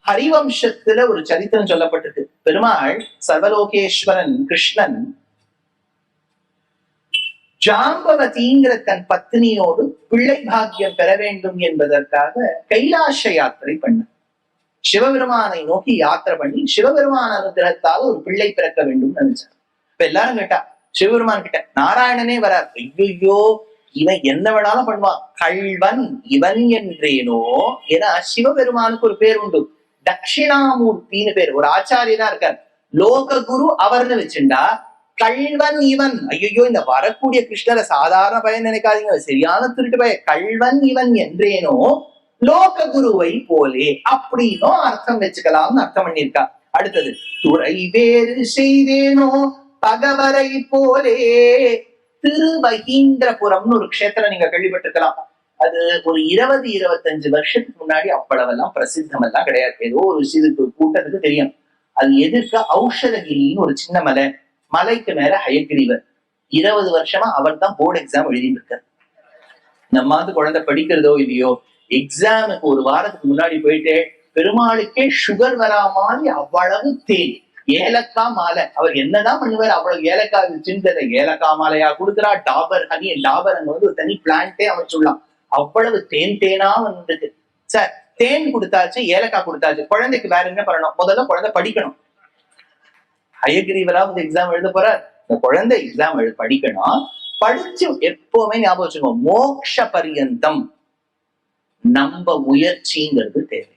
ஹரிவம்சத்துல ஒரு சரித்திரம் சொல்லப்பட்டிருக்கு. பெருமாள் சர்வலோகேஸ்வரன் கிருஷ்ணன் ஜாம்பவதிங்கிற தன் பத்னியோடு பிள்ளை பாக்கியம் பெற வேண்டும் என்பதற்காக கைலாச யாத்திரை பண்ண சிவபெருமானை நோக்கி யாத்திரை பண்ணி சிவபெருமான அனுகிரகத்தால் ஒரு பிள்ளை பிறக்க வேண்டும் நினைச்சார். இப்ப எல்லாரும் கேட்டா சிவபெருமான் கிட்ட நாராயணனே வரார். ஐயோ இவன் என்ன வேணாலும் பண்ணுவான், கள்வன் இவன் என்றேனோ. ஏன்னா சிவபெருமானுக்கு ஒரு பேர் உண்டு, தட்சிணாமூர்த்தின்னு பேர். ஒரு ஆச்சாரியனா இருக்கார், லோக குரு அவர்னு வச்சுண்டா கள்வன் இவன். ஐயோ இந்த வரக்கூடிய கிருஷ்ணரை சாதாரண பையன் நினைக்காதீங்க, சரியான திருட்டு பையன். கள்வன் இவன் என்றேனோ லோக குருவை போலே அப்படின்னும் அர்த்தம் வச்சுக்கலாம்னு அர்த்தம் பண்ணியிருக்கா. அடுத்தது துறை வேறு செய்தேனோ பகவரை போலே. திருவகீந்திரபுரம்னு ஒரு க்ஷேத்திரம் நீங்க கேள்விப்பட்டிருக்கலாம். அது ஒரு 20-25 வருஷத்துக்கு முன்னாடி அவ்வளவெல்லாம் பிரசித்தம் எல்லாம் கிடையாது. ஏதோ ஒரு இதுக்கு கூட்டத்துக்கு தெரியும். அது எதிர்க்க ஔஷதகிரின்னு ஒரு சின்ன மலை, மலைக்கு மேல ஹயகிரிவர். 20 வருஷமா அவர் தான் போர்டு எக்ஸாம் எழுதிட்டு இருக்காரு. நம்மாவது குழந்தை படிக்கிறதோ இல்லையோ, எக்ஸாமுக்கு ஒரு வாரத்துக்கு முன்னாடி போயிட்டு பெருமாளுக்கே சுகர் வரா மாதிரி அவ்வளவு தேன், ஏலக்காய் மாலை. அவர் என்னதான் பண்ணுவார், அவ்வளவு ஏலக்காய் வச்சுட்டு ஏலக்காய் மாலையா கொடுக்குறா. டாபர் ஹனி, டாபர் அங்க வந்து ஒரு தனி பிளான்ட்டே அமைச்சுடலாம். அவ்வளவு தேனா வந்துட்டு. சார் தேன் கொடுத்தாச்சு, ஏலக்காய் கொடுத்தாச்சு, குழந்தைக்கு வேற என்ன பண்ணணும்? முதல்ல குழந்தை படிக்கணும். ஹயகிரிவரா வந்து எக்ஸாம் எழுத போறார். இந்த குழந்தை எக்ஸாம் படிக்கணும். படிச்சு எப்பவுமே ஞாபகம் வச்சுக்கோங்க, மோக்ஷ பரியந்தம் நம்ம முயற்சிங்கிறது தேவை.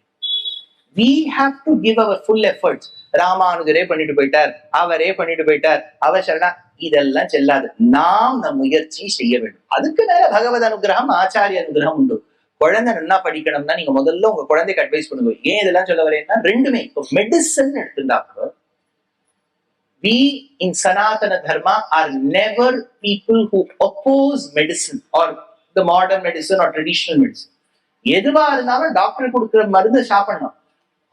We have to give our full efforts. ராமானுஜரே பண்ணிட்டு போயிட்டார், அவரே பண்ணிட்டு போயிட்டார், அவசரனா இதெல்லாம் செல்லாது. நாம் நம் முயற்சி செய்ய வேண்டும். அதுக்கு மேல பகவத் அனுகிரகம், ஆச்சாரிய அனுகிரகம் உண்டு. குழந்தை நல்லா படிக்கணும்னா நீங்க முதல்ல உங்க குழந்தைக்கு அட்வைஸ் பண்ணுங்க. ஏன் இதெல்லாம் சொல்ல வரேன்னா, ரெண்டுமே இப்போ மெடிசன் எடுத்துட்டா கூட, we in Sanatana Dharma are never people who oppose medicine or the modern medicine or traditional medicine. எதுவா இருந்தாலும் டாக்டர் கொடுக்கிற மருந்து சாப்பிடணும்,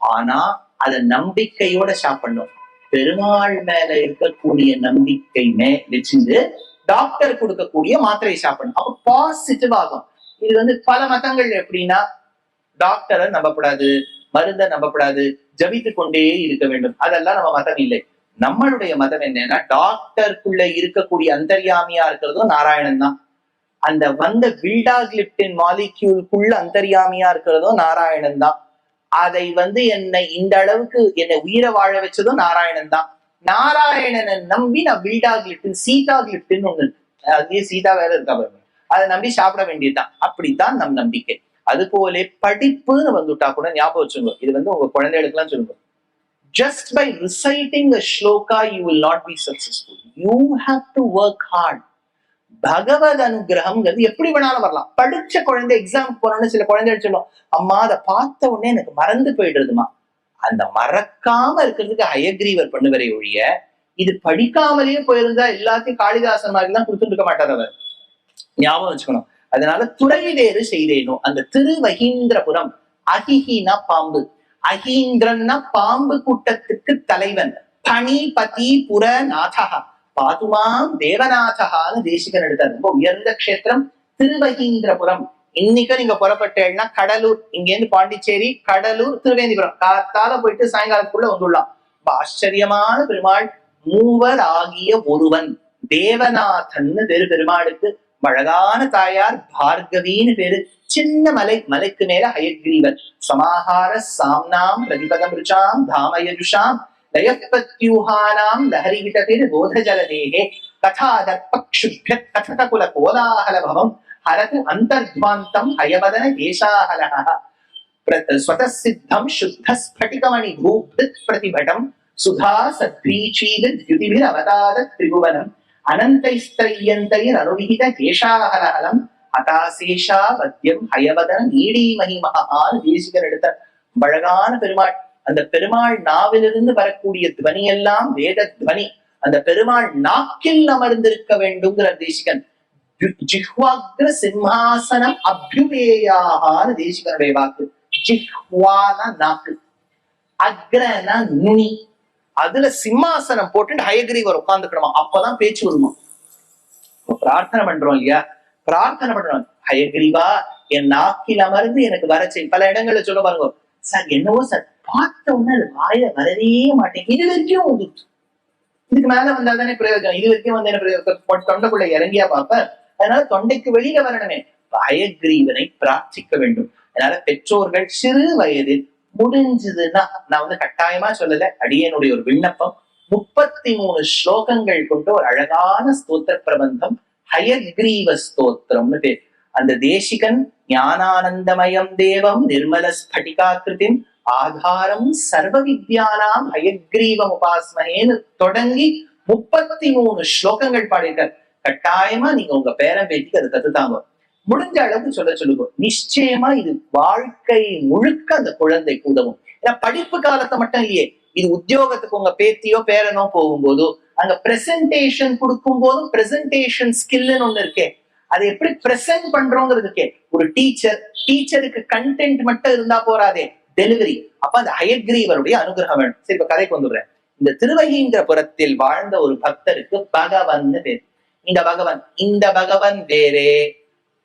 ஆனா அத நம்பிக்கையோட சாப்பிடணும். பெருமாள் மேல இருக்கக்கூடிய நம்பிக்கை வச்சுட்டு டாக்டர் கொடுக்கக்கூடிய மாத்திரை சாப்பிடணும். அப்ப பாசிட்டிவ் ஆகும். இது வந்து பல மதங்கள் எப்படின்னா, டாக்டரை நம்பப்படாது, மருந்தை நம்பப்படாது, ஜபித்து கொண்டே இருக்க வேண்டும். அதெல்லாம் நம்ம மதம் இல்லை. நம்மளுடைய மதம் என்னன்னா, டாக்டருக்குள்ள இருக்கக்கூடிய அந்தர்யாமியா இருக்கிறதும் நாராயணன் தான். அந்த வந்த வில்டாகிலிப்டின் மாலிக்யூலுக்குள்ள அந்தர்யாமியா இருக்கிறதும் நாராயணன் தான். அதை வந்து என்னை இந்த அளவுக்கு என்னை உயிரை வாழ வச்சதும் நாராயணன் தான். நாராயணனை நம்பி நான் வில்டாகிலிப்டின், சீதாகிலிப்டின் ஒண்ணு இருக்கு, அதுலயே சீதா வேற இருக்கா பாருங்க, அதை நம்பி சாப்பிட வேண்டியதுதான். அப்படித்தான் நம் நம்பிக்கை. அது போல படிப்புன்னு வந்துட்டா கூட ஞாபகம் வச்சுங்க. இது வந்து உங்க குழந்தைகளுக்கு எல்லாம் சொல்லுங்க, just by reciting a shloka you will not be successful. You have to work hard. பகவத் அனுகிரகம்ங்கிறது எப்படி வேணாலும் வரலாம். படிச்ச குழந்தை எக்ஸாம் போறோம்னு சில குழந்தைகள் சொல்லும், அம்மா அதை பார்த்த உடனே எனக்கு மறந்து போயிடுறதுமா. அந்த மறக்காம இருக்கிறதுக்கு ஹயகிரீவர் பண்ணுவரை ஒழிய, இது படிக்காமலேயே போயிருந்தா எல்லாத்தையும் காளிதாசன் மாதிரி எல்லாம் கொடுத்துட்டு இருக்க மாட்டார் அவர். ஞாபகம் வச்சுக்கணும். அதனால துறை வேறு செய்தேனும். அந்த திருவகீந்திரபுரம், அகிஹினா பாம்பு, அகீந்திரன்னா பாம்பு கூட்டத்துக்கு தலைவன். பணிபதி புரநாதா பாதுமாம் தேவநாதகான்னு தேசிகன் எடுத்தார். ரொம்ப உயர்ந்த கஷேத்திரம் திருவகீந்திரபுரம். இன்னைக்கு நீங்க புறப்பட்டேன்னா கடலூர், இங்க இருந்து பாண்டிச்சேரி, கடலூர், திருவேந்திபுரம் காத்தால போயிட்டு சாயங்காலத்துக்குள்ள வந்துடலாம். ஆச்சரியமான பெருமாள், மூவர் ஆகிய ஒருவன், தேவநாதன் பேரு பெருமாளுக்கு. அழகான தாயார் பார்கவின்னு பேரு. சின்ன மலை, மலைக்கு மேல ஹயக்ரீவன். சமாஹார சாம்னாம் பிரதிபதம் ருச்சாம் தாமயஜுஷாம் லயப்பத்யூஹானாம் லஹரிவிதபிர் போதஜலதேஹே கதாதர்பக்ஷுப்யத் கதகுல கோலாஹலபவம் ஹரது அந்தர்த்வாந்தம் ஹயவதன கேசாஹலஹ ஸ்வதசித்தம் சுத்த ஸ்படிகமணி பூப்தித் பிரதிபடம் சுதா சத்ரீச்சீத த்யுதிபிர் அவதாத திரிபுவனம் அனந்தைஸ்திரையந்தைர் அனுவிஹித கேசாஹலஹலம் அகாசேஷா வத்தியம் ஹயவதன நீடி மகிமகான்னு தேசிகர் எடுத்த அழகான பெருமாள். அந்த பெருமாள் நாவிலிருந்து வரக்கூடிய துவனி எல்லாம் வேத துவனி. அந்த பெருமாள் நாக்கில் அமர்ந்திருக்க வேண்டும்ங்கிற தேசிகன். ஜிஹ்வாக்ர சிம்ஹாசனம் அபியுபேயான்னு தேசிகனுடைய வாக்கு. ஜிஹ்வான நாக்கு, அக்ரன நுனி, அதுல சிம்மாசனம் போட்டு ஹயகிரீவர் உட்கார்ந்துக்கணுமா, அப்பதான் பேச்சு வருமா. பிரார்த்தனை பண்றோம் இல்லையா, பிரார்த்தனை பண்றோம், ஹயகிரீவா என் நாக்கில் அமர்ந்து எனக்கு வரச்சை. பல இடங்கள்ல சொல்ல பாருங்க, சார் என்னவோ சார் பார்த்த உடனே அது வாயில வரவே மாட்டேன். இது வரைக்கும் வந்துருச்சு. இதுக்கு மேல வந்தாதானே பிரயோஜனம். இது வரைக்கும் வந்து என்ன பிரயோஜனம்? தொண்டைக்குள்ள இறங்கியா பார்ப்ப. அதனால தொண்டைக்கு வெளியில வரணுமே. ஹயக்ரீவனை பிரார்த்திக்க வேண்டும். அதனால பெற்றோர்கள் சிறு வயதில் முடிஞ்சதுன்னா, நான் வந்து கட்டாயமா சொல்லல, அடியனுடைய ஒரு விண்ணப்பம், 33 ஸ்லோகங்கள் கொண்ட ஒரு அழகான ஸ்தோத்திர பிரபந்தம் ஹயக்ரீவ ஸ்தோத்திரம்னு பேர். அந்த தேசிகன் ஞானானந்தமயம் தேவம் நிர்மல ஸ்படிகாக்கிருதிம் ஆதாரம் சர்வ வித்யானாம் ஹயக்ரீவம் உபாஸ்மஹேன்னு தொடங்கி 33 ஸ்லோகங்கள் பாடியிருக்கார். கட்டாயமா நீங்க உங்க பேரன் பேத்திக்கு அதை கத்துத்தாங்க. முடிஞ்ச அளவுக்கு சொல்லுங்க. நிச்சயமா இது வாழ்க்கை முழுக்க அந்த குழந்தைக்கு உதவும். ஏன்னா படிப்பு காலத்தை மட்டும் இல்லையே, இது உத்தியோகத்துக்கு உங்க பேத்தியோ பேரனோ போகும்போதோ அங்க பிரசன்டேஷன் கொடுக்கும் போதும் பிரசன்டேஷன் ஸ்கில்னு ஒண்ணு இருக்கே, அதை எப்படி பிரசன்ட் பண்றோங்கிறதுக்கே ஒரு டீச்சருக்கு கண்டென்ட் மட்டும் இருந்தா போறாதே, டெலிவரி. அப்ப அந்த ஹயக்ரீவருடைய அனுகிரகம் வேணும். சரி, இப்ப கதைக்கு வந்துடுறேன். இந்த திருவகீந்திரபுரத்தில் வாழ்ந்த ஒரு பக்தருக்கு பகவன் பேர். இந்த பகவன் வேறே,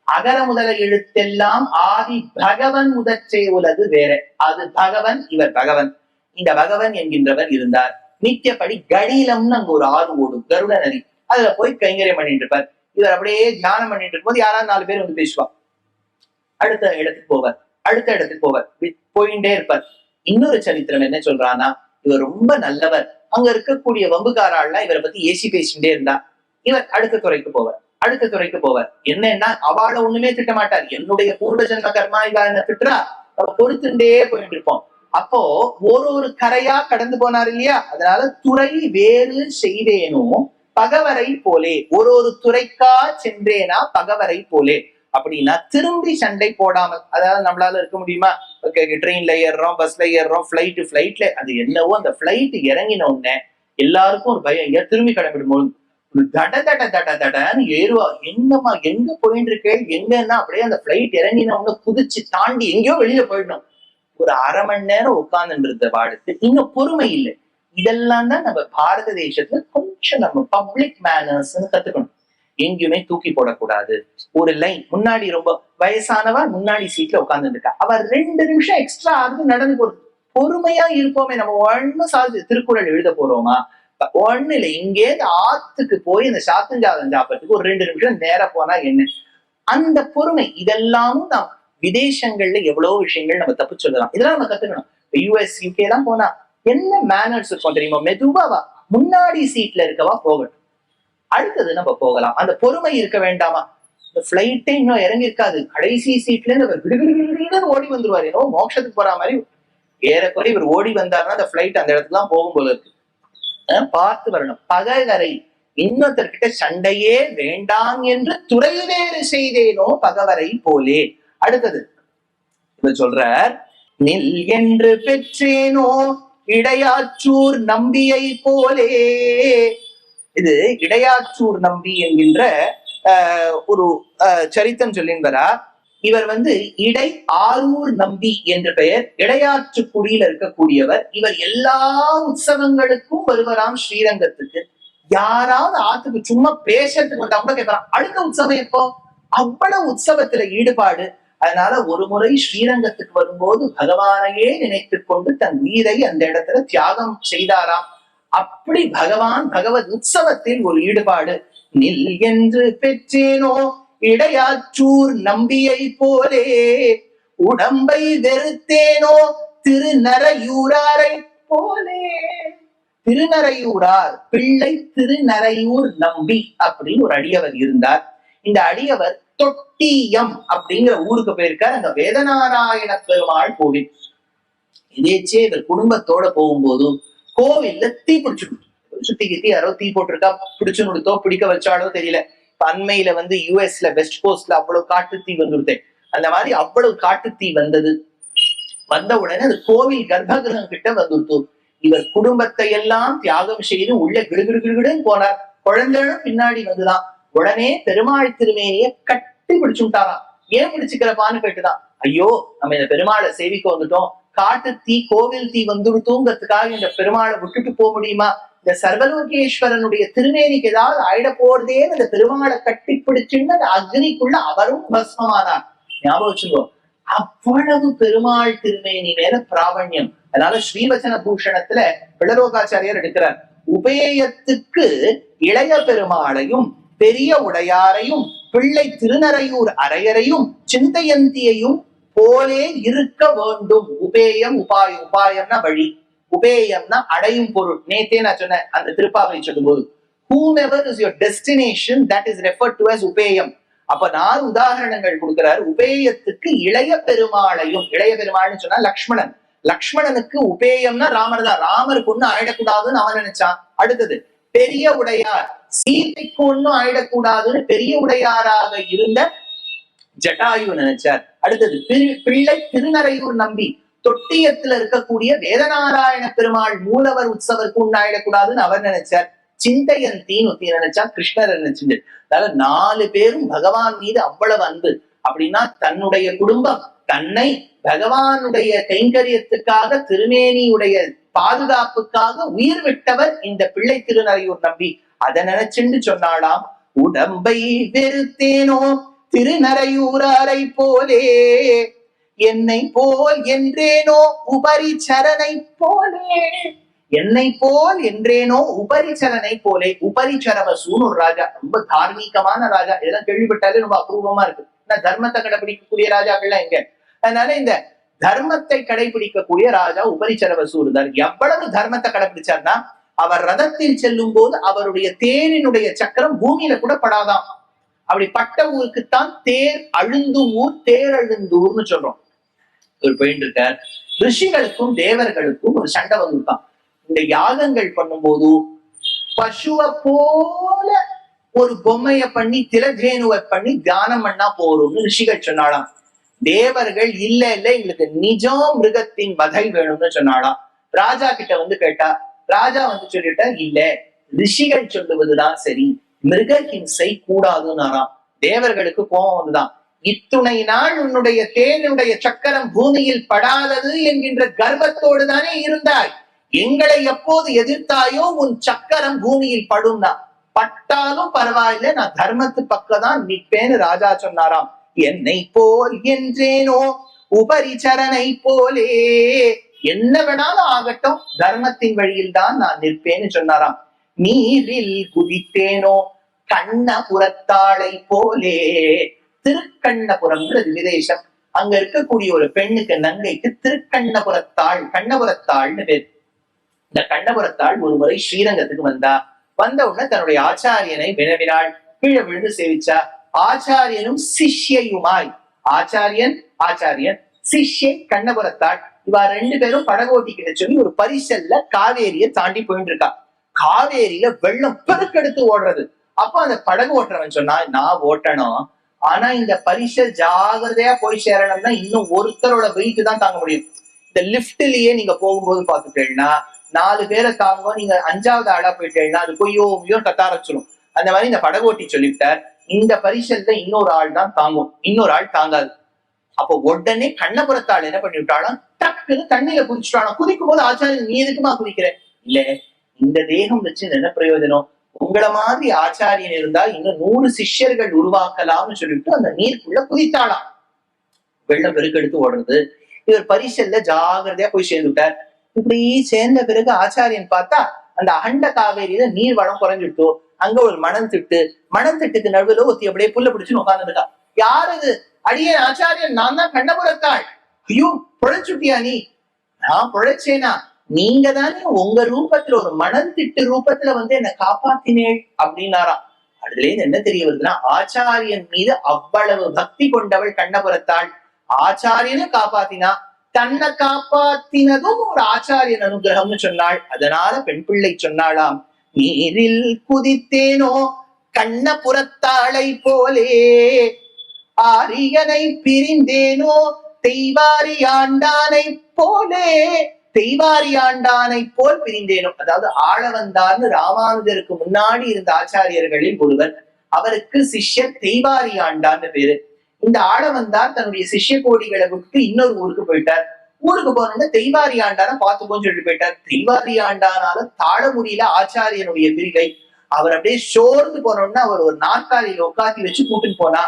அகர முதல எழுத்தெல்லாம் ஆதி பகவன் முதற்றே உலகு வேற. அது பகவன், இவர் பகவன். இந்த பகவன் என்கின்றவர் இருந்தார். நித்தியப்படி கடிலம்னு அங்க ஒரு ஆறு ஓடும், கருட நதி. அதுல போய் கைங்கரியம் பண்ணிட்டு இருப்பார். இவர் அப்படியே தியானம் பண்ணிட்டு இருக்கும்போது யாராவது 4 பேர் வந்து பேசுவா. அடுத்த இடத்துக்கு போவார், போயிட்டே இருப்பார். இன்னொரு சரித்திரம் என்ன சொல்றான்னா, இவர் ரொம்ப நல்லவர். அங்க இருக்கக்கூடிய வம்புக்காராள்லாம் இவரை பத்தி ஏசி பேசிட்டே இருந்தா. இவர் அடுத்த துறைக்கு போவார். என்னன்னா, அவளை ஒண்ணுமே திட்ட மாட்டார். என்னுடைய பூர்வ ஜென்ம கர்மா இவ என்ன திட்டுறா, நம்ம பொறுத்துட்டே போயிட்டு இருப்போம். அப்போ ஒரு கரையா கடந்து போனார் இல்லையா, அதனால துறை வேறு செய்தேனும் பகவரை போலே, ஒரு துறைக்கா சென்றேனா பகவரை போலே. அப்படின்னா திரும்பி சண்டை போடாமல், அதாவது நம்மளால இருக்க முடியுமா? ட்ரெயின்ல ஏறுறோம், பஸ்ல ஏறுறோம், பிளைட்ல அது என்னவோ அந்த பிளைட் இறங்கின உடனே எல்லாருக்கும் ஒரு பயம், திரும்பி கிளம்பிடும்போது தடன்னு ஏறுவா. எங்க போயிட்டு இருக்கேன், எங்கன்னா அப்படியே அந்த பிளைட் இறங்கினவங்க குதிச்சு தாண்டி எங்கேயோ வெளியில போயிடணும். ஒரு அரை மணி நேரம் உட்கார்ந்துட்டு இருந்த வாழ்க்கை இன்னும் பொறுமை இல்லை. இதெல்லாம் தான் நம்ம பாரத தேசத்துல கொஞ்சம் நம்ம பப்ளிக் மேனர்ஸ் கத்துக்கணும். எங்கேயுமே தூக்கி போடக்கூடாது. ஒரு லைன் முன்னாடி, ரொம்ப வயசானவா முன்னாடி சீட்ல உட்கார்ந்துட்டு இருக்கா, அவர் 2 நிமிஷம் எக்ஸ்ட்ரா ஆகுது நடந்து போறது. பொறுமையா இருப்போமே. நம்ம ஒண்ணு திருக்குறள் எழுத போறோமா? ஒண்ணு இல்லை, இங்கே ஆத்துக்கு போய் இந்த சாத்தஞ்சாதம் சாப்பிட்றதுக்கு ஒரு 2 நிமிஷம் நேரம் போனா என்ன? அந்த பொறுமை, இதெல்லாமும் நாம் விதேசங்கள்ல எவ்வளவு விஷயங்கள் நம்ம தப்பு சொல்லலாம். இதெல்லாம் நம்ம கத்துக்கணும். US UK எல்லாம் போனா என்ன மேனர்ஸ் இருக்கும் தெரியுமா? மெதுவாவா முன்னாடி சீட்ல இருக்கவா போகட்டும், அடுத்தது நம்ம போகலாம். அந்த பொறுமை இருக்க வேண்டாமா? இந்த பிளைட்டே இன்னும் இறங்கி இருக்காது, கடைசி சீட்ல இருந்து ஓடி வந்துருவாரு. ஏன்னோ மோட்சத்துக்கு போற மாதிரி ஏறக்குறை இவர் ஓடி வந்தாருன்னா அந்த பிளைட் அந்த இடத்துல தான் போகும் போல இருக்கு. பார்த்து வரணும். பகைவரை, இன்னொருத்தர்கிட்ட சண்டையே வேண்டாம் என்று துறை வேறு செய்தேனோ பகவரை போலே. அடுத்தது இவர் சொல்றார், நில் என்று பெற்றேனோ இடையாற்றூர் நம்பியை போலே. இது இடையாற்றூர் நம்பி என்கின்ற ஒரு சரித்தம் சொல்லின்பரா. இவர் வந்து இடை ஆரூர் நம்பி என்ற பெயர், இடையாற்று குடியில இருக்கக்கூடியவர். இவர் எல்லா உற்சவங்களுக்கும் வருவராம் ஸ்ரீரங்கத்துக்கு. யாராவது ஆத்துக்கு சும்மா பேசுறதுக்கு வந்தா கூட கேட்கலாம், அடுத்த உற்சவம் எப்போ? அவ்வளவு உற்சவத்துல ஈடுபாடு. அதனால ஒரு முறை ஸ்ரீரங்கத்துக்கு வரும்போது பகவானையே நினைத்து கொண்டு தன் உயிரை அந்த இடத்துல தியாகம் செய்தாராம். அப்படி பகவத் உற்சவத்தில் ஒரு ஈடுபாடு. நில் என்று பெற்றேனோ இடையாற்றூர் நம்பியை போலே, உடம்பை வெறுத்தேனோ திருநரையூராரை போலே. திருநரையூரார் பிள்ளை திருநரையூர் நம்பி அப்படின்னு ஒரு அடியவர் இருந்தார். இந்த அடியவர் தொட்டியம் அப்படிங்கிற ஊருக்கு போயிருக்கார். அங்க வேதநாராயண பெருமாள் கோவில். இதேச்சே இவர் குடும்பத்தோட போகும்போது கோவில்ல தீ பிடிச்சு, சுத்தி கித்தி யாரோ தீ போட்டிருக்கா, பிடிச்சு நுடுத்தோ பிடிக்க வச்சாலோ தெரியல. அண்மையில வந்து US வெஸ்ட் கோஸ்ட்ல அவ்வளவு காட்டு தீ வந்துருத்தேன். அந்த மாதிரி அவ்வளவு காட்டு தீ வந்த உடனே அது கோவில் கர்ப்பகிரகம் கிட்ட வந்துருத்து. இவர் குடும்பத்தை எல்லாம் தியாகம் செய்து உள்ள கிடுகிடுன்னு போனார். குழந்தைகளும் பின்னாடி வந்துதான். உடனே பெருமாள் திருமேனிய கட்டி பிடிச்சுட்டாராம். ஏன் பிடிச்சுக்கிறப்பான்னு கேட்டுதான். ஐயோ, நம்ம இந்த பெருமாளை சேவிக்க வந்துட்டோம், காட்டு தீ கோவில் தீ வந்துடுத்தோங்கிறதுக்காக இந்த பெருமாளை விட்டுட்டு போக முடியுமா? இந்த சர்வலோகேஸ்வரனுடைய திருமேனிக்கு ஏதாவது ஆயிட போறதேன்னு இந்த பெருமாளை கட்டி பிடிச்சுன்னு அந்த அக்னிக்குள்ள அவரும் பஸ்மமானார். ஞாபகம் வச்சுக்கோ, அவ்வளவு பெருமாள் திருமேனி மேல பிராவண்யம். அதனால ஸ்ரீவச்சன பூஷணத்துல பிளலோகாச்சாரியர் எடுக்கிறார், உபேயத்துக்கு இளைய பெருமாளையும் பெரிய உடையாரையும் பிள்ளை திருநறையூர் அரையரையும் சிந்தையந்தியையும் போலே இருக்க வேண்டும். உபேயம் உபாயம், உபாயம்னா வழி, உபேயம்னா அடையும் பொருள். நேத்தே நான் சொன்னேன் அந்த திருப்பாவை சொல்லும் போது, whomever is your destination, that is referred to as உபேயம். அப்ப 4 உதாரணங்கள் கொடுக்கிறார். உபேயத்துக்கு இளைய பெருமாளையும், இளைய பெருமாள்னு சொன்னா லக்ஷ்மணன், லக்ஷ்மணனுக்கு உபேயம்னா ராமர் தான், ராமருக்கு ஒண்ணு ஆயிடக்கூடாதுன்னு அவன் நினைச்சான். அடுத்தது பெரிய உடையார், சீதைக்கு ஒண்ணும் ஆயிடக்கூடாதுன்னு பெரிய உடையாராக இருந்த ஜட்டாயு நினைச்சார். அடுத்தது பிள்ளை திருநறையூர் நம்பி, தொட்டியத்துல இருக்கக்கூடிய வேதநாராயண பெருமாள் மூலவர் உற்சவருக்கு உண்ணாயிடக்கூடாதுன்னு அவர் நினைச்சார். சிந்தையந்தின்னு ஒத்தி நினைச்சா, கிருஷ்ணர் நினைச்சுட்டு. அதாவது 4 பேரும் பகவான் மீது அவ்வளவு அன்பு. அப்படின்னா தன்னுடைய குடும்பம் தன்னை பகவானுடைய கைங்கரியத்துக்காக, திருமேனியுடைய பாதுகாப்புக்காக உயிர் விட்டவர் இந்த பிள்ளை திருநறையூர் நம்பி. அதை நினைச்சுண்டு சொன்னாலாம், உடம்பை வெறுத்தேனோ திருநறையூராரை போலே, என்னை போல் என்றேனோ உபரிச்சரனை போலே, என்னை போல் என்றேனோ உபரிச்சரனை போலே. உபரிச்சரவசூன்னு ஒரு ராஜா, ரொம்ப தார்மீகமான ராஜா. இதெல்லாம் கேள்விப்பட்டாலே ரொம்ப அபூர்வமா இருக்கு. தர்மத்தை கடைபிடிக்கக்கூடிய ராஜாக்கள்லாம் எங்க? அதனால இந்த தர்மத்தை கடைபிடிக்கக்கூடிய ராஜா உபரிச்சரவசூர் தான். எவ்வளவு தர்மத்தை கடைபிடிச்சார்னா, அவர் ரதத்தில் செல்லும் போது அவருடைய தேரினுடைய சக்கரம் பூமியில கூட படாதான். அப்படி பட்ட ஊருக்குத்தான் தேர் அழுந்தும் ஊர், தேரழுந்தூர்னு சொல்றோம். ஒரு பெயின் இருக்கார். ரிஷிகளுக்கும் தேவர்களுக்கும் ஒரு சண்டை வந்துட்டான். இந்த யாகங்கள் பண்ணும்போது பசுவை போல ஒரு பொம்மைய பண்ணி திலஜேனுவை பண்ணி தியானம் பண்ணா போறோம்னு ரிஷிகள் சொன்னாலாம். தேவர்கள் இல்ல இல்ல எங்களுக்கு நிஜம் மிருகத்தின் வகை வேணும்னு சொன்னாலாம். ராஜா கிட்ட வந்து கேட்டா, ராஜா வந்து சொல்லிட்டா, இல்ல ரிஷிகள் சொல்லுவதுதான் சரி, மிருக ஹிம்சை கூடாதுன்னாராம். தேவர்களுக்கு கோபம் வந்துதான். இத்துணை நாள் உன்னுடைய தேனுடைய சக்கரம் பூமியில் படாதது என்கின்ற கர்வத்தோடு தானே இருந்தாய். எங்களை எப்போது எதிர்த்தாயோ உன் சக்கரம் பூமியில் படும்னா, பட்டாலும் பரவாயில்ல, நான் தர்மத்து பக்கம்தான் நிற்பேன்னு ராஜா சொன்னாராம். என்னை போல் என்றேனோ உபரிச்சரனை போலே, என்ன வேணாலும் ஆகட்டும், தர்மத்தின் வழியில் தான் நான் நிற்பேன்னு சொன்னாராம். நீரில் குதித்தேனோ கண்ணபுரத்தாளை போலே. திருக்கண்ணபுரம்ன்றது விதேசம். அங்க இருக்கக்கூடிய ஒரு பெண்ணுக்கு, நங்கைக்கு திருக்கண்ணபுரத்தாள், கண்ணபுரத்தாள்னு பேர். இந்த கண்ணபுரத்தாள் ஒரு முறை ஸ்ரீரங்கத்துக்கு வந்த உடனே தன்னுடைய ஆச்சாரியனை வினவினாள். கீழே விழுந்து சேவிச்சா. ஆச்சாரியனும் சிஷ்யையுமாய், ஆச்சாரியன் சிஷ்யை கண்ணபுரத்தாள், இவா 2 பேரும் படகோட்டிக்கிட்ட சொல்லி ஒரு பரிசல்ல காவேரியை தாண்டி போயிட்டு இருக்கா. காவேரியில வெள்ளம் பெருக்கெடுத்து ஓடுறது. அப்ப அந்த படகு ஓட்டுறவன் சொன்னா, நான் ஓட்டணும், ஆனா இந்த பரிசல் ஜாகிரதையா போய் சேரணும்னா இன்னும் ஒருத்தரோட வெயிட் தான் தாங்க முடியும். இந்த லிப்ட்லயே நீங்க போகும்போது பாத்துட்டேன்னா 4 பேரை தாங்கும், நீங்க 5வது ஆளா போயிட்டேன்னா அது கொய்யோ கத்த ஆரம்பிச்சிடும். அந்த மாதிரி இந்த படகோட்டி சொல்லிவிட்டார், இந்த பரிசல்ல இன்னொரு ஆள் தான் தாங்கும், இன்னொரு ஆள் தாங்காது. அப்போ உடனே கண்ணபுரத்தாள் என்ன பண்ணி விட்டாலும், டக்குன்னு தண்ணியில குதிச்சுட்டாலும். குதிக்கும் போது ஆச்சாரியன், நீ எதுக்குமா குதிக்கிற? இல்ல, இந்த தேகம் வச்சு என்ன பிரயோஜனம், உங்களை மாதிரி ஆச்சாரியன் இருந்தா இன்னும் 100 சிஷ்யர்கள் உருவாக்கலாம்னு சொல்லிட்டு அந்த நீருக்குள்ள குதித்தாளாம். வெள்ளம் பெருக்கெடுத்து ஓடுறது. இவர் பரிசல்ல ஜாகிரதையா போய் சேர்ந்துட்டார். இப்படி சேர்ந்த பிறகு ஆச்சாரியன் பார்த்தா அந்த அகண்ட காவேரியில நீர் வளம் குறைஞ்சிட்டோ. அங்க ஒரு மணத்திட்டுக்கு நடுவுல ஒத்தி அப்படியே புல்ல பிடிச்சுன்னு உட்கார்ந்துட்டா. யாரு இது? அடியே ஆச்சாரியன், நான் தான் கண்ணபுரத்தாள். ஐயோ, பொழைச்சுட்டியா நீ? நான் பொழைச்சேனா? நீங்க தானே உங்க ரூபத்துல, ஒரு மணத்திட்டு ரூபத்துல வந்து என்ன காப்பாத்தினேள் அப்படின்னாராம். அதுல இருந்து என்ன தெரிய வருதுன்னா, ஆச்சாரியன் மீது அவ்வளவு பக்தி கொண்டவள் கண்ணபுரத்தாள். ஆச்சாரியனை காப்பாத்தினா, தன்னை காப்பாத்தினதும் ஒரு ஆச்சாரியன் அனுகிரகம்னு சொன்னாள். அதனால பெண் பிள்ளை சொன்னாளாம், நீரில் குதித்தேனோ கண்ணபுரத்தாளை போலே, ஆரியனை பிரிந்தேனோ தெய்வாரி ஆண்டானை போலே. தெய்வாரி ஆண்டானை போல் பிரிந்தேனோ, அதாவது ஆளவந்தார்னு ராமானுஜருக்கு முன்னாடி இருந்த ஆச்சாரியர்களில் ஒருவர். அவருக்கு சிஷ்யர் தெய்வாரி ஆண்டான்னு பேரு. இந்த ஆளவந்தார் தன்னுடைய சிஷ்ய கோடிகளை விட்டு இன்னொரு ஊருக்கு போயிட்டார். ஊருக்கு போனோம்னா தெய்வாரி ஆண்டான பார்த்துக்கோன்னு சொல்லிட்டு போயிட்டார். தெய்வாரி ஆண்டானால தாழ முடியல ஆச்சாரியனுடைய பிரிவை. அவர் அப்படியே சோர்ந்து போனோம்னா அவர் ஒரு நாற்காலியில உட்காத்தி வச்சு கூட்டுன்னு போன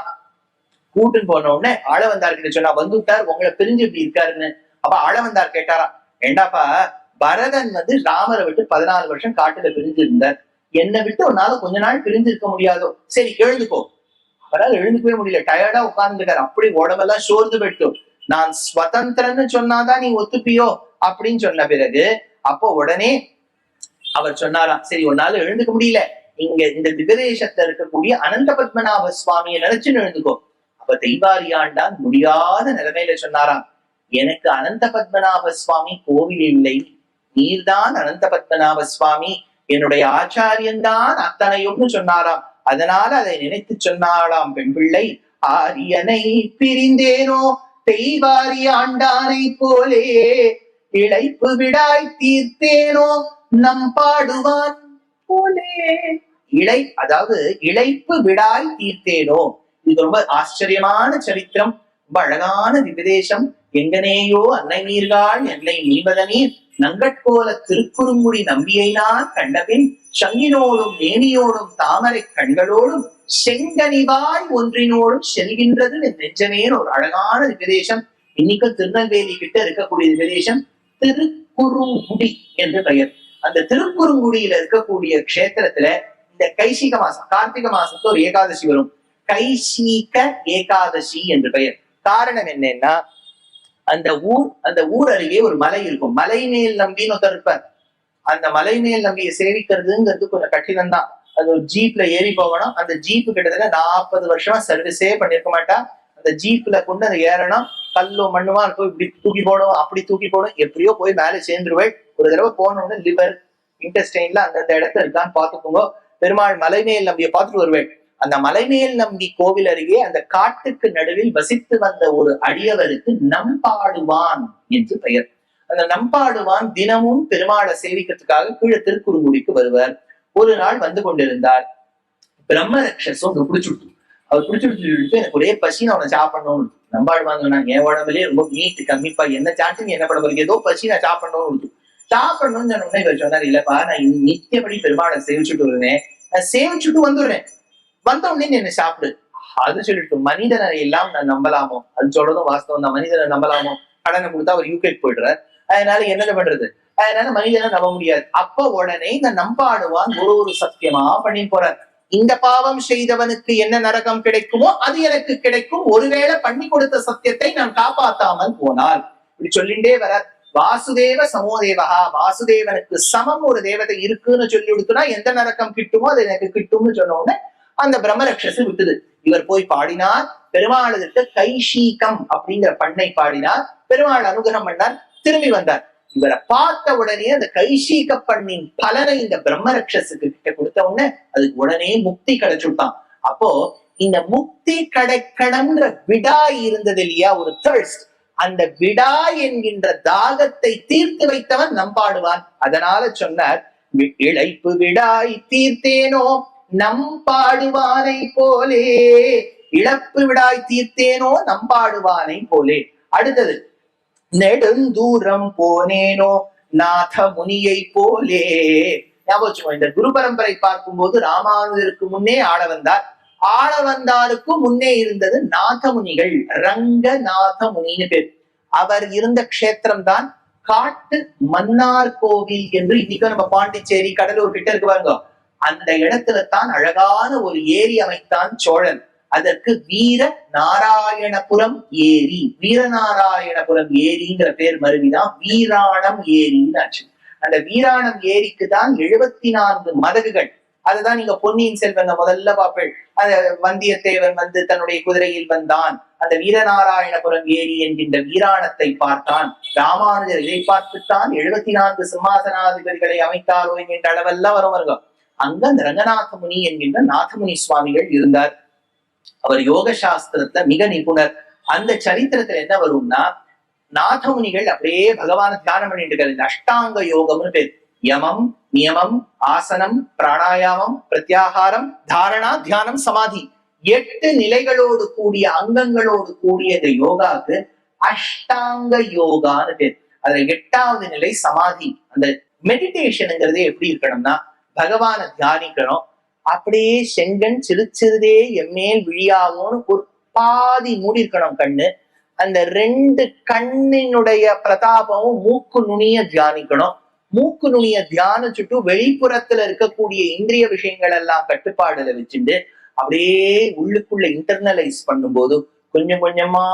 உடனே ஆளவந்தார் கிட்ட சொன்னா, வந்துட்டார், உங்களை பிரிஞ்சு இப்படி இருக்காருன்னு. அப்ப ஆளவந்தார் கேட்டாரா, ஏண்டாப்பா, பரதன் ராமரை விட்டு 14 வருஷம் காட்டுல பிரிஞ்சு இருந்தார். என்னை விட்டு உன்னால கொஞ்ச நாள் பிரிஞ்சு இருக்க முடியாதோ? சரி எழுந்துக்கோ. அவரால் எழுந்துக்கவே முடியல, டயர்டா உட்கார்ந்துருக்காரு. அப்படி உடம்பெல்லாம் சோர்ந்து போயிட்டு, நான் ஸ்வதந்திரன்னு சொன்னாதான் நீ ஒத்துப்பியோ அப்படின்னு சொன்ன பிறகு அப்போ உடனே அவர் சொன்னாராம், சரி உன்னால எழுந்துக்க முடியல, இங்க இந்த திவ்யதேசத்துல இருக்கக்கூடிய அனந்த பத்மநாப சுவாமியை நினைச்சுன்னு எழுந்துக்கோ. அப்ப தெய்வாரி ஆண்டான் முடியாத நிலைமையில சொன்னாராம், எனக்கு அனந்த பத்மநாப சுவாமி கோவில் இல்லை, நீர்தான் அனந்த பத்மநாப சுவாமி, என்னுடைய ஆச்சாரியன்தான் அத்தனையும்னு சொன்னாராம். அதனால அதை நினைத்து சொன்னாராம் பெண் பிள்ளை, ஆரியனை பிரிந்தேனோ தெய்வாரி ஆண்டானை போலே, இழைப்பு விடாய் தீர்த்தேனோ நம் பாடுவான் போலே. அதாவது இழைப்பு விடாய் தீர்த்தேனோ, இது ரொம்ப ஆச்சரியமான சரித்திரம், ரொம்ப அழகான விபதேசம். எங்கனேயோ அன்னை நீர்காள் என்னை நீவதனீர், நங்கட்கோல திருக்குறுங்குடி நம்பியை நான் கண்டபின், சங்கினோடும் நேனியோடும் தாமரை கண்களோடும் செங்கனிவாய் ஒன்றினோடும் செல்கின்றது என் நெஞ்சமேன்னு ஒரு அழகான விபதேசம். இன்னைக்கு திருநெல்வேலி கிட்ட இருக்கக்கூடிய விபதேசம் திருக்குறுங்குடி என்று பெயர். அந்த திருக்குறுங்குடியில இருக்கக்கூடிய க்ஷேத்திரத்துல இந்த கைசிக மாசம், கார்த்திகை மாசத்துல ஒரு ஏகாதசி வரும், கைசீக ஏகாதசி என்று பெயர். காரணம் என்னன்னா, அந்த ஊர் அருகே ஒரு மலை இருக்கும், மலை மேல் நம்பின்னு ஒருத்தர் இருப்பார். அந்த மலை மேல் நம்பியை சேவிக்கிறதுங்கிறது கொஞ்சம் கঠিனம் தான். அது ஒரு ஜீப்ல ஏறி போகணும். அந்த ஜீப்பு கிட்டத்தட்ட 40 வருஷமா சர்வீஸே பண்ணிருக்க மாட்டா. அந்த ஜீப்ல கொண்டு அதை ஏறணும், கல்லோ மண்ணுமா இருக்கும், இப்படி தூக்கி போடும், அப்படி தூக்கி போடும், எப்படியோ போய் மேலே சேர்ந்துருவேன். ஒரு தடவை போனோம்னு லிவர் இன்டெஸ்டைன்ல அந்தந்த இடத்துல இருக்கான்னு பாத்துக்கோங்க. பெருமாள் மலைமேல் நம்பியை பார்த்துட்டு வருவேன். அந்த மலைமேல் நம்பி கோவில் அருகே அந்த காட்டுக்கு நடுவில் வசித்து வந்த ஒரு அடியவருக்கு நம்பாடுவான் என்று பெயர். அந்த நம்பாடுவான் தினமும் பெருமாளை சேவிக்கிறதுக்காக கீழே திருக்குறுங்குடிக்கு வருவார். ஒரு நாள் வந்து கொண்டிருந்தார், பிரம்ம ரக்ஷசும் பிடிச்சுடுத்து. அவர் பிடிச்சுடுத்து, எனக்கு ஒரே பசி, நான் அவனை சாப்பிடணும்னு. நம்பாடுவாங்க, நான் என் உடம்புலயே ரொம்ப மீட்டு கம்மிப்பா, என்ன சாட்டு நீ என்ன பண்ண போறீங்க, ஏதோ பசி, நான் சாப்பிடணும்னு. சாப்பிடணும்னு சொன்ன இவர் சொன்னார், இல்லப்பா நான் நித்தியப்படி பெருமாளை சேவிச்சுட்டு வருவேன், நான் சேவிச்சுட்டு வந்துடுறேன், வந்த உடனே என்ன சாப்பிடு. அது சொல்லிட்டு, மனிதனை எல்லாம் நான் நம்பலாமோ? அது சொல்றதும் வாஸ்தவம் தான், மனிதனை நம்பலாமோ? கடனை கொடுத்தா அவர் யூகேக்கு போயிடுறார், அதனால என்னென்ன பண்றது, அதனால மனிதனை நம்ப முடியாது. அப்ப உடனே இந்த நம்பாடுவான் ஒரு சத்தியமா பண்ணி போறார், இந்த பாவம் செய்தவனுக்கு என்ன நரகம் கிடைக்குமோ அது எனக்கு கிடைக்கும், ஒருவேளை பண்ணி கொடுத்த சத்தியத்தை நான் காப்பாத்தாமல் போனால். இப்படி சொல்லிண்டே வர, வாசுதேவ சமோதேவகா, வாசுதேவனுக்கு சமம் ஒரு தேவதை இருக்குன்னு சொல்லி கொடுத்தனா எந்த நரக்கம் கிட்டுமோ அது எனக்கு கிட்டும்னு சொன்ன உடனே அந்த பிரம்மரக்ஷசு விட்டுது. இவர் போய் பாடினார், பெருமாளுக்கு கைஷீகம் அப்படிங்கிற பண்ணை பாடினார், பெருமாள் அனுகிரகம் பண்ணார், திரும்பி வந்தார். இவரை பார்த்த உடனே அந்த கைஷீக பண்ணின் பலனை இந்த பிரம்மரக்ஷசுக்கு கிட்ட கொடுத்த உடனே அதுக்கு உடனே முக்தி கிடைச்சுட்டான். அப்போ இந்த முக்தி கிடைக்கணும்ன்ற விடாய் இருந்தது இல்லையா, ஒரு தர்ஸ்ட், அந்த விடாய் என்கின்ற தாகத்தை தீர்த்து வைத்தவன் நம்பாடுவான். அதனால சொன்னார், இழைப்பு விடாய் தீர்த்தேனோ நம்பாடுவானை போலே, இழப்பு விடாய் தீர்த்தேனோ நம்பாடுவானை போலே. அடுத்தது, நெடுந்தூரம் போனேனோ நாத முனியை போலே. ஞாபகம், இந்த குரு பரம்பரை பார்க்கும்போது ராமானுஜருக்கு முன்னே ஆள வந்தார், ஆள வந்தாருக்கு முன்னே இருந்தது நாதமுனிகள், ரங்கநாத முனின்னு பேர். அவர் இருந்த க்ஷேத்திரம் தான் காட்டு மன்னார் கோவில் என்று இன்னைக்கு நம்ம பாண்டிச்சேரி கடலூர் கிட்ட இருக்கு பாருங்க, அந்த இடத்துல தான் அழகான ஒரு ஏரி அமைத்தான் சோழன். அதற்கு வீர நாராயணபுரம் ஏரி, வீரநாராயணபுரம் ஏரிங்கிற பேர் மருவிதான் வீராணம் ஏரின்னு ஆச்சு. அந்த வீராணம் ஏரிக்கு தான் 74 மதகுகள். அதுதான் நீங்க பொன்னியின் செல்வன் முதல்ல பார்ப்பேன், அந்த வந்தியத்தேவன் தன்னுடைய குதிரையில் வந்தான், அந்த வீரநாராயணபுரம் ஏரி என்கின்ற வீராணத்தை பார்த்தான். ராமானுஜர் இதை பார்த்துத்தான் 74 சிம்மாசனாதிபதிகளை அமைத்தாரோ என்கின்ற அளவெல்லாம் வரும் வருங்க. அங்க அந்த ரங்கநாத முனி என்கின்ற நாதமுனி சுவாமிகள் இருந்தார். அவர் யோக சாஸ்திரத்துல மிக நிபுணர். அந்த சரித்திரத்துல என்ன வரும்னா, நாதமுனிகள் அப்படியே பகவான தியானம் பண்ணிட்டு இருக்காரு. இந்த அஷ்டாங்க யோகம்னு பேர். யமம், நியமம், ஆசனம், பிராணாயாமம், பிரத்யாகாரம், தாரணா, தியானம், சமாதி, 8 நிலைகளோடு கூடிய அங்கங்களோடு கூடிய இந்த யோகாவுக்கு அஷ்டாங்க யோகான்னு பேர். அதுல 8வது நிலை சமாதி. அந்த மெடிடேஷனுங்கிறதே எப்படி இருக்கணும்னா, பகவானை தியானிக்கணும், அப்படியே செங்கன் சிறு சிறுதே எம்மேல் விழியாவோன்னு ஒரு பாதி மூடி இருக்கணும் கண்ணு, அந்த 2 கண்ணினுடைய பிரதாபமும் மூக்கு நுனிய தியானிக்கணும். மூக்கு நுனிய தியானிச்சுட்டு வெளிப்புறத்துல இருக்கக்கூடிய இந்திரிய விஷயங்கள் எல்லாம் கட்டுப்பாடுல வச்சுட்டு அப்படியே உள்ளுக்குள்ள இன்டர்னலைஸ் பண்ணும்போது கொஞ்சம் கொஞ்சமா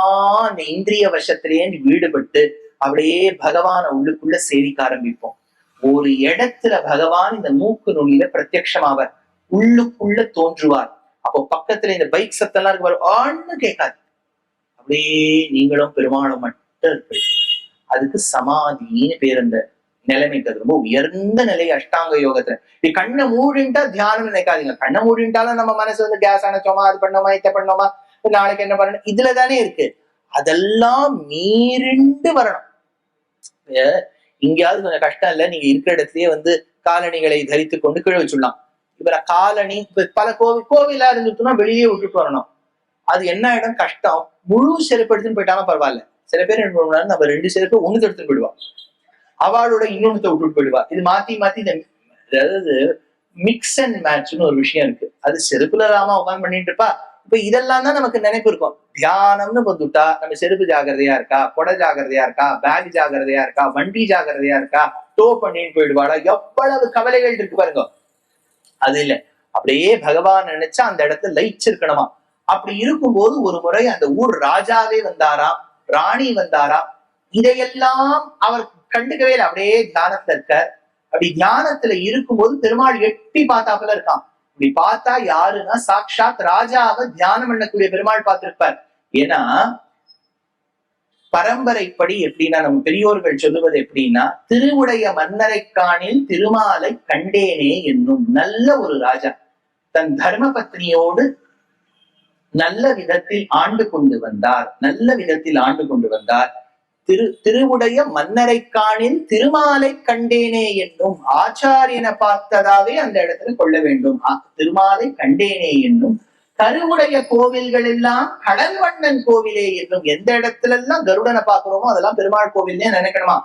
அந்த இந்திரிய வசத்திலேயே ஈடுபட்டு அப்படியே பகவான உள்ளுக்குள்ள சேவிக்க ஆரம்பிப்போம். ஒரு இடத்துல பகவான் இந்த மூக்கு நுனியில பிரத்யட்சமாவார், உள்ளுக்குள்ள தோன்றுவார். அப்போ பக்கத்துல இந்த பைக் சத்தம் எல்லாம் இருக்கு, ஆன்னு கேட்காது. அப்படியே நீங்களும் பெருமாளும் மட்டும் இருப்பீங்க. அதுக்கு சமாதின்னு பேர். அந்த நிலைமைக்கு அது ரொம்ப உயர்ந்த நிலை அஷ்டாங்க யோகத்துல. இப்படி கண்ணை மூடிண்டா தியானம் நினைக்காதீங்க. கண்ணை மூடிண்டாலும் நம்ம மனசு வந்து கேஸ் அணைச்சோமா, அது பண்ணோமா, இதை பண்ணோமா, நாளைக்கு என்ன பண்ணணும், இதுல தானே இருக்கு. அதெல்லாம் மீறிண்டு வரணும். இங்கேயாவது கொஞ்சம் கஷ்டம் இல்லை, நீங்க இருக்கிற இடத்துலயே வந்து காலணிகளை தரித்து கொண்டு கீழே வச்சுடலாம். இப்ப காலணி பல கோவிலா இருந்துட்டுனா வெளியே விட்டுட்டு வரணும். அது என்ன இடம் கஷ்டம். முழு செருப்பு எடுத்துன்னு போயிட்டாலும் பரவாயில்ல. சில பேர் என்ன பண்ணுவாங்க, நம்ம 2 செருப்பு ஒண்ணு எடுத்துன்னு போயிடுவா, அவளோட இன்னொன்னு விட்டுட்டு போயிடுவா. இது மாத்தி மாத்தி இந்த அதாவது மிக்ஸ் அண்ட் மேட்ச்னு ஒரு விஷயம் இருக்கு. அது செருப்புல ராமா உட்காந்து பண்ணிட்டு இருப்பா. இப்ப இதெல்லாம் தான் நமக்கு நினைப்பு இருக்கும். தியானம்னு வந்துட்டா நம்ம செருப்பு ஜாகிரதையா இருக்கா, கொடை ஜாகிரதையா இருக்கா, பேக் ஜாகிரதையா இருக்கா, வண்டி ஜாகிரதையா இருக்கா, டோ பண்ணின்னு போயிடுவாடா, எவ்வளவு கவலைகள் இருக்கு பாருங்க. அது இல்ல, அப்படியே பகவான் நினைச்சா அந்த இடத்துல லயிச்சிருக்கணுமா. அப்படி இருக்கும்போது ஒரு முறை அந்த ஊர் ராஜாவே வந்தாராம், ராணி வந்தாராம். இதையெல்லாம் அவர் கண்டுக்கவே இல்லை, அப்படியே தியானத்துல இருக்க. அப்படி தியானத்துல இருக்கும்போது பெருமாள் எட்டி பார்த்தாப்புல இருக்கான். இப்படி பார்த்தா யாருன்னா சாட்சாத் ராஜாவை தியானம் பண்ணக்கூடிய பெருமாள் பார்த்திருப்பார். ஏன்னா பரம்பரைப்படி எப்படின்னா நம்ம பெரியோர்கள் சொல்லுவது எப்படின்னா, திருவுடைய மன்னரை காணில் திருமாலை கண்டேனே என்னும் நல்ல ஒரு ராஜா தன் தர்ம பத்னியோடு நல்ல விதத்தில் ஆண்டு கொண்டு வந்தார். நல்ல விதத்தில் ஆண்டு கொண்டு வந்தார். திருவுடைய மன்னரை காணில் திருமாலை கண்டேனே என்னும் ஆச்சாரியனை பார்த்ததாவே அந்த இடத்துல கொள்ள வேண்டும். திருமாலை கண்டேனே என்னும் கருவுடைய கோவில்கள் எல்லாம் கடல்வண்ணன் கோவிலே என்னும். எந்த இடத்துல எல்லாம் கருடனை பாக்குறோமோ அதெல்லாம் பெருமாள் கோவில்னே நினைக்கணுமா.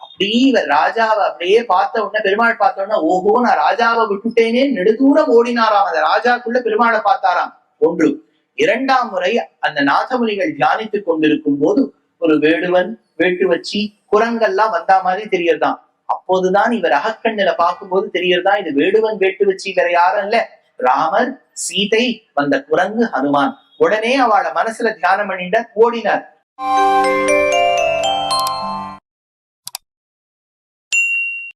அப்படி இவர் ராஜாவை அப்படியே பார்த்த உடனே, பெருமாள் பார்த்த உடனே ஓஹோ நான் ராஜாவை விட்டுட்டேனே நெடுதூரம் ஓடினாராம். அந்த ராஜாக்குள்ள பெருமாளை பார்த்தாராம். ஒன்று. 2ஆம் முறை அந்த நாதமுனிகள் தியானித்துக் கொண்டிருக்கும் போது ஒரு வேடுவன் வேட்டு வச்சு குரங்கெல்லாம் வந்தா மாதிரி தெரியறதான். அப்போதுதான் இவர் அகக்கண்ணுல பார்க்கும்போது தெரியறதான் இது வேடுவன் வேட்டு வச்சு வேற யாரும் இல்ல, ராமர், சீதை, வந்த குரங்கு ஹனுமான். உடனே அவளை மனசுல தியானம் பண்ணிட்ட ஓடினார்.